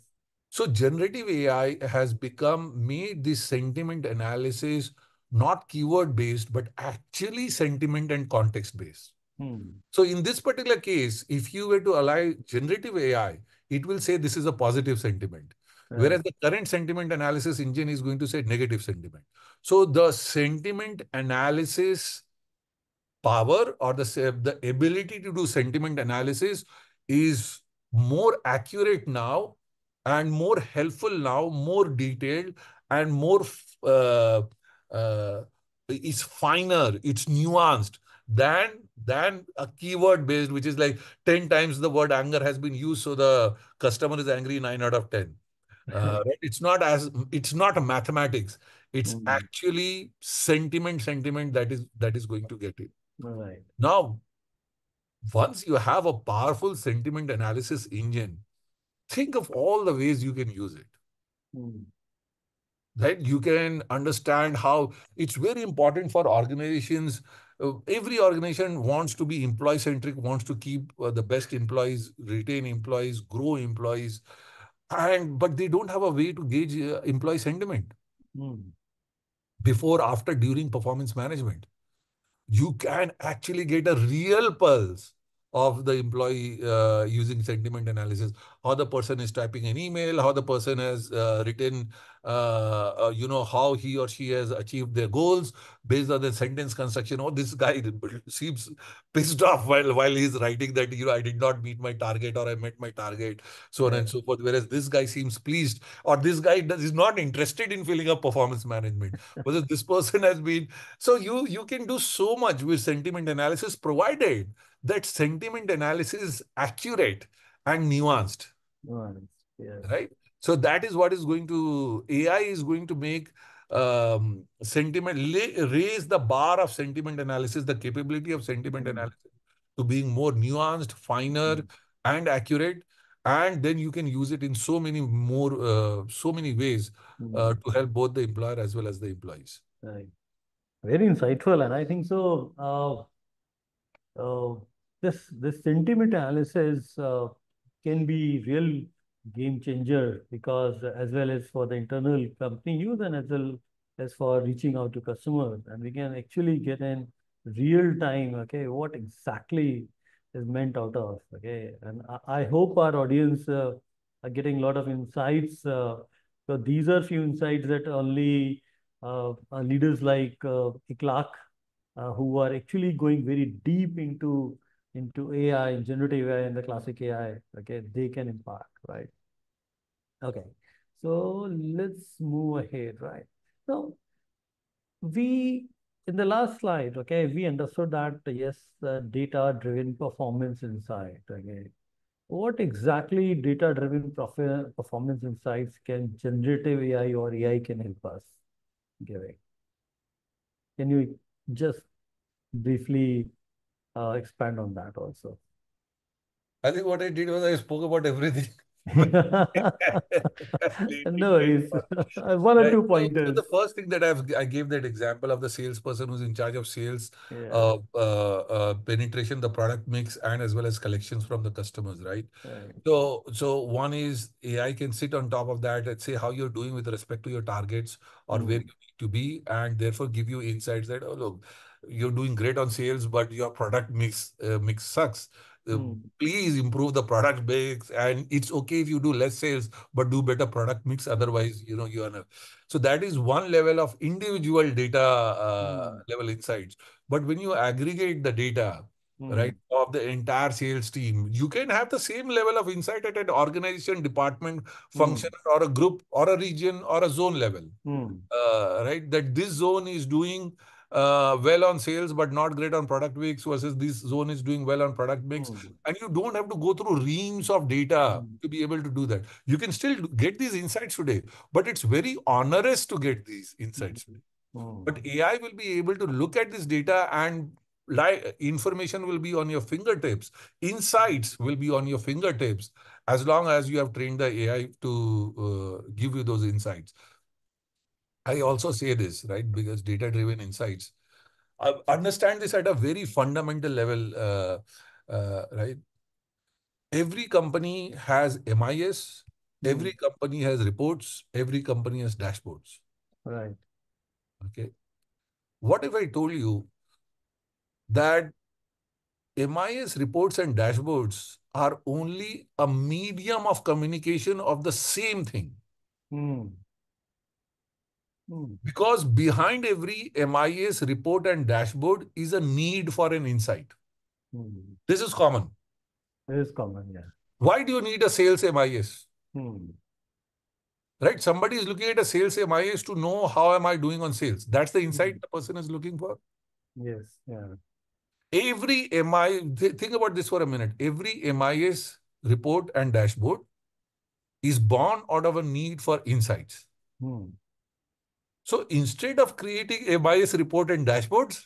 So generative AI has become made this sentiment analysis not keyword based, but actually sentiment and context based. Hmm. So in this particular case, if you were to allow generative AI, it will say this is a positive sentiment. Right. Whereas the current sentiment analysis engine is going to say negative sentiment. So the sentiment analysis power or the ability to do sentiment analysis is more accurate now and more helpful now, more detailed and more uh, uh, it's finer, it's nuanced than a keyword based, which is like 10 times the word anger has been used, so the customer is angry 9 out of 10. Right? It's not a mathematics. It's Hmm. actually sentiment that is going to get it. Right. Now, once you have a powerful sentiment analysis engine, think of all the ways you can use it. Hmm. Right? You can understand how it's very important for organizations. Every organization wants to be employee centric, wants to keep the best employees, retain employees, grow employees, and but they don't have a way to gauge employee sentiment Hmm. before, after, during performance management. You can actually get a real pulse of the employee using sentiment analysis. How the person is typing an email, how the person has written, how he or she has achieved their goals based on the sentence construction. Oh, this guy seems pissed off while he's writing that, I did not meet my target or I met my target, so on Yeah. and so forth. Whereas this guy seems pleased, or this guy is not interested in filling up performance management. Whether this person has been, so you can do so much with sentiment analysis, provided that sentiment analysis is accurate and nuanced, Nice. Yes. right? So that is what is going to, AI is going to make raise the bar of sentiment analysis, the capability of sentiment Mm. analysis to being more nuanced, finer, Mm. and accurate. And then you can use it in so many ways Mm. to help both the employer as well as the employees. Right. Very insightful, and I think so. Uh, this sentiment analysis can be real game changer, because as well as for the internal company use and as well as for reaching out to customers, and we can actually get in real time, okay, what exactly is meant out of, okay. And I hope our audience are getting a lot of insights. So these are few insights that only leaders like Ekhlaque, who are actually going very deep into AI, generative AI, and the classic AI. Okay, they can impact, right? Okay, so let's move ahead, right? So we in the last slide, okay, we understood that yes, data-driven performance insight. Okay, what exactly data-driven performance insights can generative AI or AI can help us giving? Can you just briefly expand on that also? I think what I did was I spoke about everything. No worries. One or Right. two So the pointers. first thing that I gave that example of the salesperson who's in charge of sales, Yeah. penetration, the product mix, and as well as collections from the customers, right? Right. So one is AI can sit on top of that and say how you're doing with respect to your targets or where Hmm. you need to be, and therefore give you insights that, oh, look, you're doing great on sales, but your product mix sucks. Uh, Hmm. Please improve the product mix, and it's okay if you do less sales, but do better product mix. Hmm. Otherwise, you are not. So that is one level of individual data Hmm. level insights. But when you aggregate the data, right, Hmm. of the entire sales team, you can have the same level of insight at an organization, department, function, Hmm. or a group, or a region, or a zone level, Hmm. right? That this zone is doing well on sales, but not great on product mix, versus this zone is doing well on product mix. Hmm. And you don't have to go through reams of data Hmm. to be able to do that. You can still get these insights today, but it's very onerous to get these Hmm. insights today. Hmm. But AI will be able to look at this data, and information will be on your fingertips. Insights will be on your fingertips as long as you have trained the AI to give you those insights. I also say this, right, because data-driven insights. I understand this at a very fundamental level, right? Every company has MIS, Hmm. every company has reports, every company has dashboards. Right. Okay. What if I told you that MIS reports and dashboards are only a medium of communication of the same thing? Hmm. Hmm. Because behind every MIS report and dashboard is a need for an insight. Hmm. This is common. It is common, yeah. Why do you need a sales MIS? Hmm. Right? Somebody is looking at a sales MIS to know how am I doing on sales. That's the Hmm. insight the person is looking for. Yes, yeah. Every think about this for a minute. Every MIS report and dashboard is born out of a need for insights. Hmm. So instead of creating MIS report and dashboards,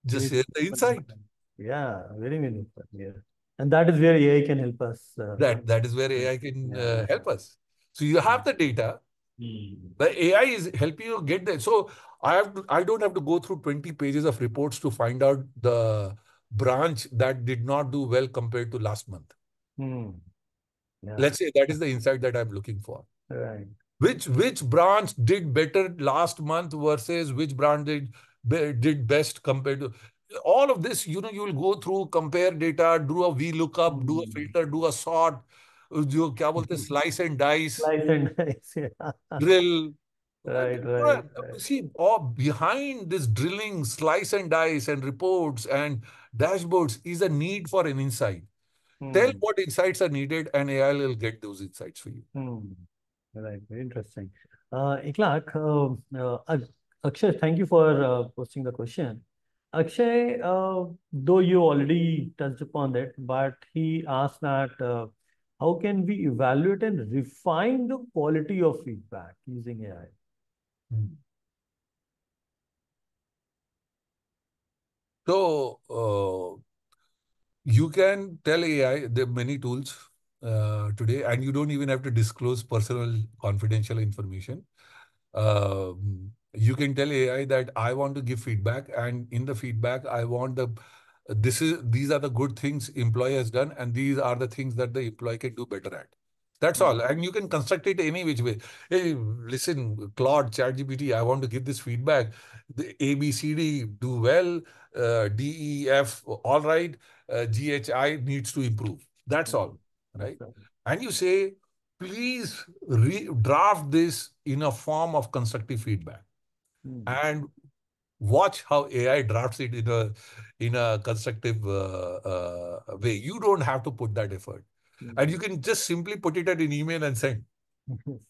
just Create share the simple insight. insight. Yeah, very meaningful. Yeah. And that is where AI can help us. That is where AI can Yeah. help us. So you have the data. Hmm. The AI is helping you get there. So I don't have to go through 20 pages of reports to find out the branch that did not do well compared to last month. Hmm. Yeah. Let's say that is the insight that I'm looking for. Right. Which branch did better last month versus which branch did best compared to. all of this, you will go through, compare data, do a VLOOKUP, do a Hmm. filter, do a sort, जो क्या बोलते हैं, slice and dice, Slice and dice. Yeah. drill. Right, right, right. See, all behind this drilling, slice and dice, and reports and dashboards is a need for an insight. Tell Hmm. what insights are needed, and AI will get those insights for you. Hmm. Right, very interesting. Ekhlaque, Akshay, thank you for posting the question. Akshay, though you already touched upon it, but he asked that how can we evaluate and refine the quality of feedback using AI? Hmm. So, you can tell AI, there are many tools today, and you don't even have to disclose personal confidential information. You can tell AI that I want to give feedback, and in the feedback, I want these are the good things employee has done, and these are the things that the employee can do better at. That's all. Hmm. And you can construct it any which way. Hey, listen, Claude, ChatGPT, I want to give this feedback. The A, B, C, D do well, D, E, F, all right, GHI needs to improve. That's Hmm. all, That's right? right. And you say, please draft this in a form of constructive feedback Hmm. and watch how AI drafts it in a constructive way. You don't have to put that effort. And you Hmm. can just simply put it at an email and send, Yes.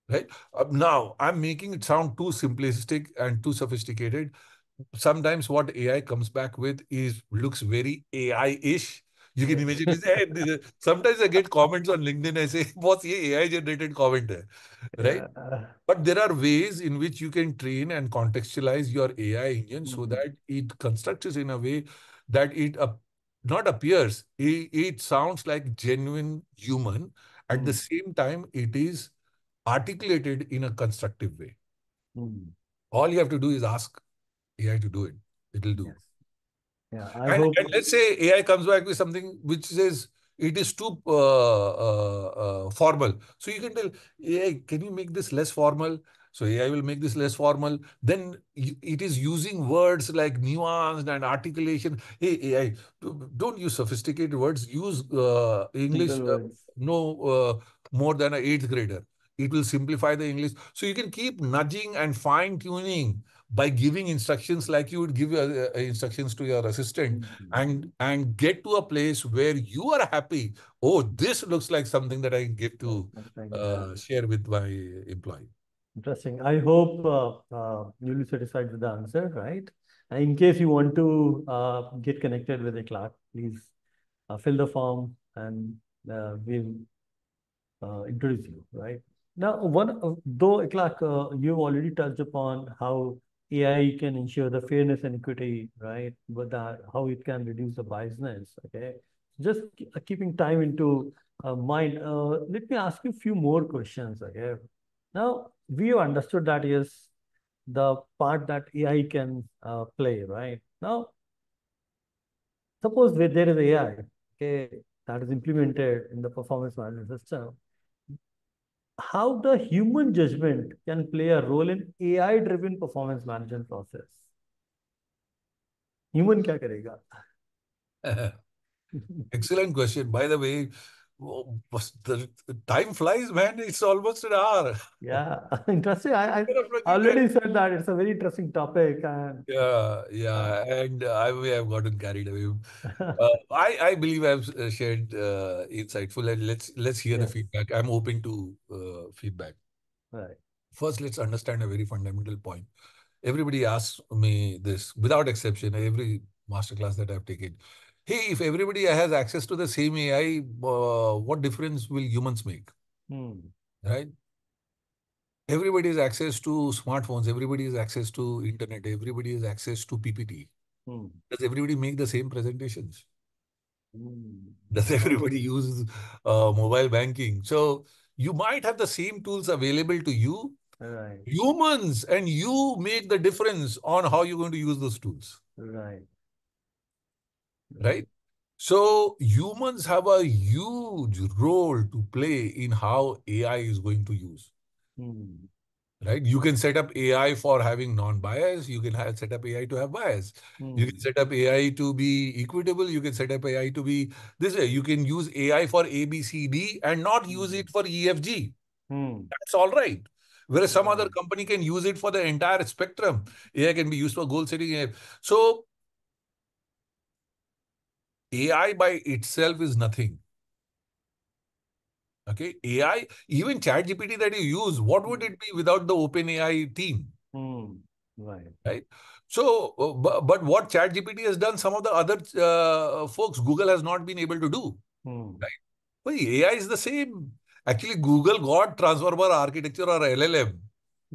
right? Now, I'm making it sound too simplistic and too sophisticated. Sometimes what AI comes back with is looks very AI-ish. You can Yes. imagine this. Sometimes I get comments on LinkedIn. I say, "Boss, ये AI generated comment hai," right? Yeah. But there are ways in which you can train and contextualize your AI engine so Hmm. that it constructs in a way that not appears, it sounds like genuine human. At the Hmm. same time, it is articulated in a constructive way. Hmm. All you have to do is ask AI to do it. It'll do. Yes. Yeah. I And hope. let's say AI comes back with something which says it is too formal. So you can tell AI, can you make this less formal? So AI will make this less formal. Then it is using words like nuanced and articulation. Hey, AI, don't use sophisticated words. Use English Simple words. no more than an eighth grader. It will simplify the English. So you can keep nudging and fine tuning by giving instructions like you would give your instructions to your assistant, Mhm. and get to a place where you are happy. Oh, this looks like something that I can give That's to something, yeah. share with my employee. Interesting. I hope you'll be satisfied with the answer, right? And in case you want to get connected with a clerk, please fill the form and we'll introduce you, right? Now, though Ekhlaque, you've already touched upon how AI can ensure the fairness and equity, right? But how it can reduce the biasness, okay? Just keeping time into mind, let me ask you a few more questions, okay? Now, we have understood that is the part that AI can play, right? Now, suppose there is AI, okay, that is implemented in the performance management system, how the human judgment can play a role in AI-driven performance management process. Human क्या करेगा? Excellent question. By the way, the time flies, man. It's almost an hour. Yeah, interesting. I Instead of looking at already said that it's a very interesting topic, and yeah, uh, yeah, and I may have gotten carried away. I believe I've shared insightful, and let's hear the yes, feedback. I'm open to feedback. right. First, let's understand a very fundamental point. Everybody asks me this without exception. Every masterclass that I've taken, hey, if everybody has access to the same AI, what difference will humans make? Hmm. Right? Everybody has access to smartphones. Everybody has access to internet. Everybody has access to PPT. Hmm. Does everybody make the same presentations? Hmm. Does Right, everybody use mobile banking? So you might have the same tools available to you. right, Humans and you make the difference on how you're going to use those tools, right, right. right? So humans have a huge role to play in how AI is going to use. Hmm. right? You can set up AI for having non-bias. You can set up AI to have bias. You can Hmm. set up AI to be equitable. You can set up AI to be this way. You can use AI for A, B, C, D and not use Hmm. it for E, F, G. Hmm. That's all right. Whereas some other Right. company can use it for the entire spectrum. AI can be used for goal setting. So AI by itself is nothing. Okay. AI, even ChatGPT that you use, what would Hmm. it be without the OpenAI team? Hmm. Right. Right. So, but what ChatGPT has done, some of the other folks, Google has not been able to do. Hmm. Right. Well, AI is the same. Actually, Google got transformer architecture or LLM,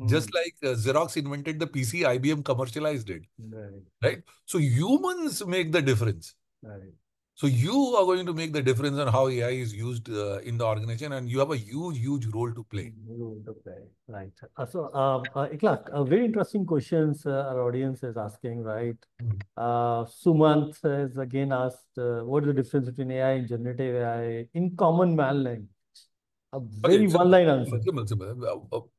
just Hmm. like Xerox invented the PC, IBM commercialized it. Right. Right. So humans make the difference. Right. So you are going to make the difference on how AI is used in the organization, and you have a huge, huge role to play. Okay, right. Ekhlaque, very interesting questions our audience is asking, right? Mm. Sumant has again asked, what is the difference between AI and generative AI in common man language? A Okay, very simple, one-line answer. simple, simple.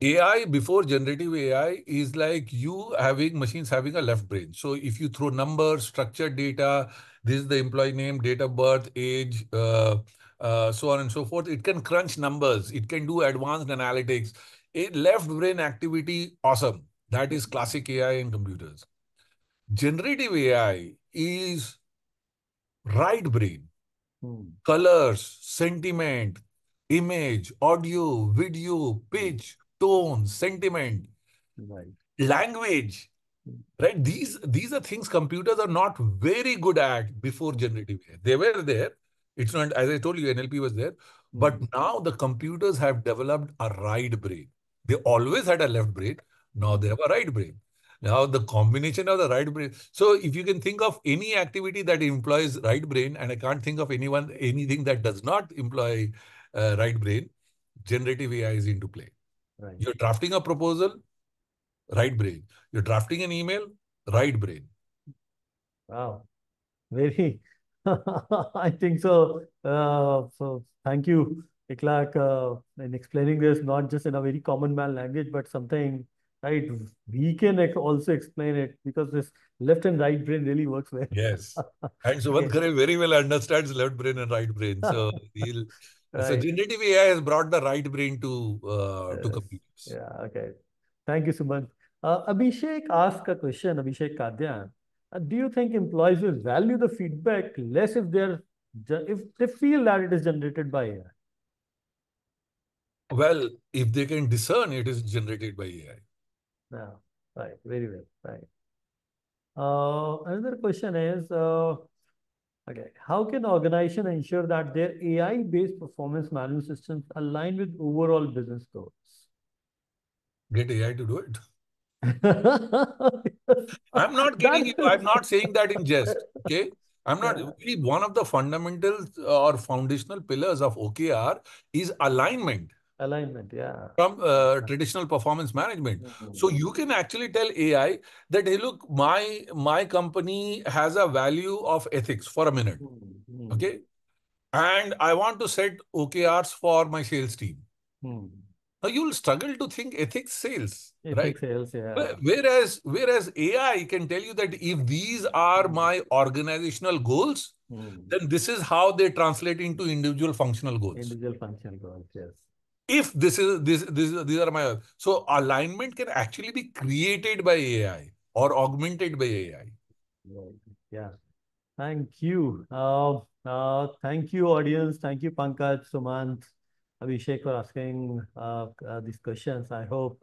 AI before generative AI is like you having machines having a left brain. So if you throw numbers, structured data, this is the employee name, date of birth, age, so on and so forth. It can crunch numbers. It can do advanced analytics. A left brain activity, awesome. That is classic AI in computers. Generative AI is right brain, Hmm. colors, sentiment, image, audio, video, Hmm. pitch, tone, sentiment, Right. language, right? These are things computers are not very good at before generative AI. They were there. It's not, as I told you, NLP was there. But Hmm. now the computers have developed a right brain. They always had a left brain. Now they Hmm. have a right brain. Now the combination of the right brain. So if you can think of any activity that employs right brain, and I can't think of anything that does not employ right brain, generative AI is into play. Right. You're drafting a proposal, right brain. You're drafting an email, right brain. Wow. Very, I think so. So thank you, Ekhlaque, in explaining this, not just in a very common man language, but something, right? We can also explain it because this left and right brain really works well. Yes. And Sumant Okay. Khare very well understands left brain and right brain. So he'll so Right. generative AI has brought the right brain to Yes. computers. Yeah. Okay. Thank you, Sumant. Abhishek asked a question, Abhishek Kadyan. Do you think employees will value the feedback less if they feel that it is generated by AI? Well, if they can discern it is generated by AI. Yeah, right. Very well. Right. Another question is, okay, how can organization ensure that their AI-based performance management systems align with overall business goals? Get AI to do it. Because I'm not kidding that you. I'm not saying that in jest. Okay. I'm not. yeah, See, one of the fundamentals or foundational pillars of OKR is alignment alignment. Yeah. from traditional performance management. So Mhm. you can actually tell AI that, hey, look, my company has a value of ethics for a minute. Mhm. Okay. And I want to set OKRs for my sales team. Mhm. Now you'll struggle to think ethics sales, right? Ethics sales. Yeah. Whereas AI can tell you that if these are Mhm. my organizational goals, Mhm. then this is how they translate into individual functional goals. Individual functional goals. Yes. If these are my so alignment can actually be created by AI or augmented by AI. Right. Yeah. Thank you. Thank you, audience. Thank you, Pankaj, Sumant, Abhishek, for asking these questions. I hope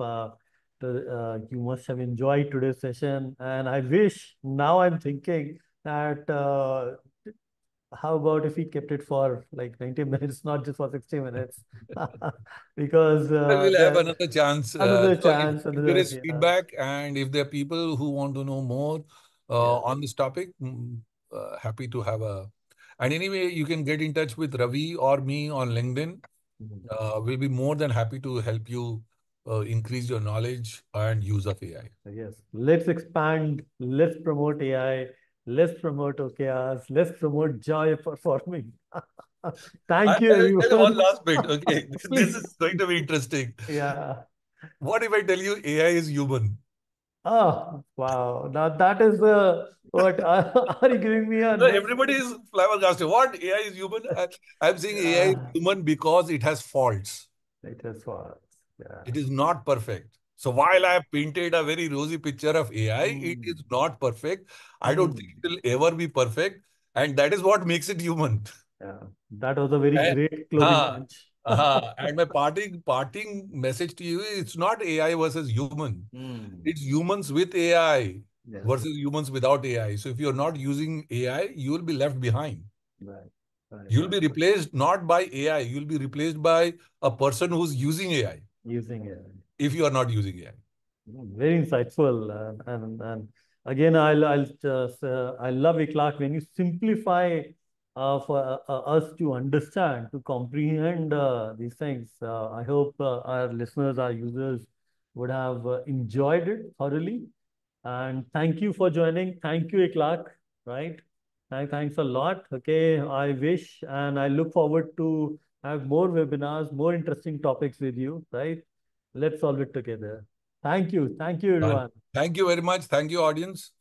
you must have enjoyed today's session. And I wish now I'm thinking that how about if we kept it for like 90 minutes, not just for 60 minutes? Because We'll have there another chance. another So chance, if there another, is yeah, feedback and if there are people who want to know more yeah. on this topic, happy to have a. And anyway, you can get in touch with Ravi or me on LinkedIn. Mhm. We'll be more than happy to help you increase your knowledge and use of AI. Yes, let's expand, let's promote AI, let's promote OKRs, let's promote joy performing. Thank you, I'll tell you one everyone. last bit. Okay, this Please. is going to be interesting. Yeah. What if I tell you AI is human? Oh, wow. Now that is what are you giving me a No, next? everybody is flabbergasted. What? AI is human? I'm saying AI is Yeah, human because it has faults. it is for yeah. It is not perfect. So while I have painted a very rosy picture of AI, it Mm, is not perfect. I don't think mm, it will ever be perfect. And that is what makes it human. yeah. That was a very And, great closing uh, punch. and my parting message to you is it's not AI versus human. Mm, It's humans with AI yes, versus humans without AI. So if you're not using AI, you will be left behind. right, right, You'll right. be replaced not by AI, you'll be replaced by a person who's using AI Using it. if you are not using AI. Very insightful, and again, I'll just I love Ekhlaque when you simplify for us to understand, to comprehend these things. I hope our listeners, our users, would have enjoyed it thoroughly. And thank you for joining. Thank you, Ekhlaque. Right? Thanks a lot. Okay, I wish and I look forward to have more webinars, more interesting topics with you. Right? Let's solve it together. Thank you. Thank you, Done. everyone. Thank you very much. Thank you, audience.